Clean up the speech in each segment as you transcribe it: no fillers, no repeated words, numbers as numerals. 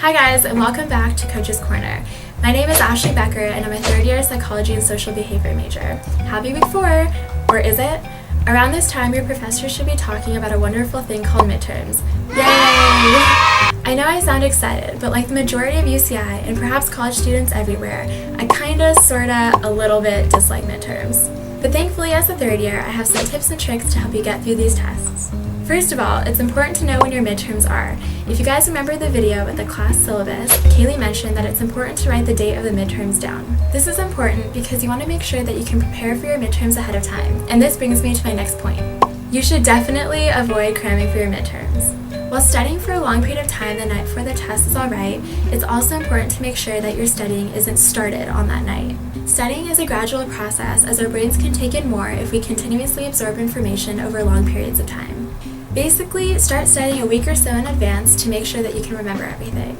Hi guys, and welcome back to Coach's Corner. My name is Ashley Becker, and I'm a third-year psychology and social behavior major. Happy week 4, or is it? Around this time, your professor should be talking about a wonderful thing called midterms. Yay! I know I sound excited, but like the majority of UCI, and perhaps college students everywhere, I kinda, sorta, a little bit dislike midterms. But thankfully, as a third year, I have some tips and tricks to help you get through these tests. First of all, it's important to know when your midterms are. If you guys remember the video with the class syllabus, Kaylee mentioned that it's important to write the date of the midterms down. This is important because you want to make sure that you can prepare for your midterms ahead of time. And this brings me to my next point. You should definitely avoid cramming for your midterms. While studying for a long period of time the night before the test is alright, it's also important to make sure that your studying isn't started on that night. Studying is a gradual process as our brains can take in more if we continuously absorb information over long periods of time. Basically, start studying a week or so in advance to make sure that you can remember everything.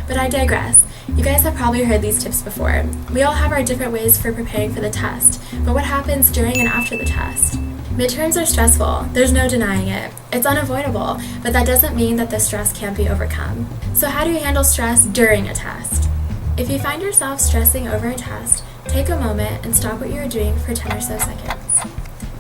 But I digress. You guys have probably heard these tips before. We all have our different ways for preparing for the test, but what happens during and after the test? Midterms are stressful, there's no denying it. It's unavoidable, but that doesn't mean that the stress can't be overcome. So how do you handle stress during a test? If you find yourself stressing over a test, take a moment and stop what you're doing for 10 or so seconds.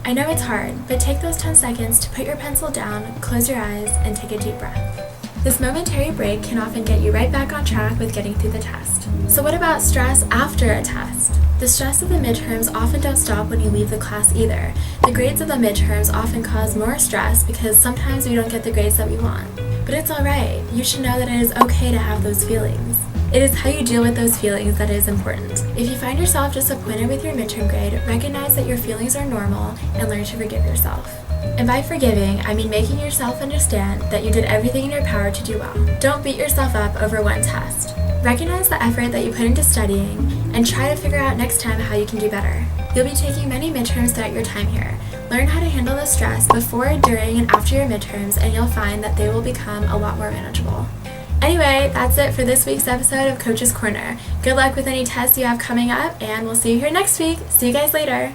I know it's hard, but take those 10 seconds to put your pencil down, close your eyes, and take a deep breath. This momentary break can often get you right back on track with getting through the test. So what about stress after a test? The stress of the midterms often don't stop when you leave the class either. The grades of the midterms often cause more stress because sometimes we don't get the grades that we want. But it's alright. You should know that it is okay to have those feelings. It is how you deal with those feelings that is important. If you find yourself disappointed with your midterm grade, recognize that your feelings are normal and learn to forgive yourself. And by forgiving, I mean making yourself understand that you did everything in your power to do well. Don't beat yourself up over one test. Recognize the effort that you put into studying and try to figure out next time how you can do better. You'll be taking many midterms throughout your time here. Learn how to handle the stress before, during, and after your midterms, and you'll find that they will become a lot more manageable. Anyway, that's it for this week's episode of Coach's Corner. Good luck with any tests you have coming up, and we'll see you here next week. See you guys later.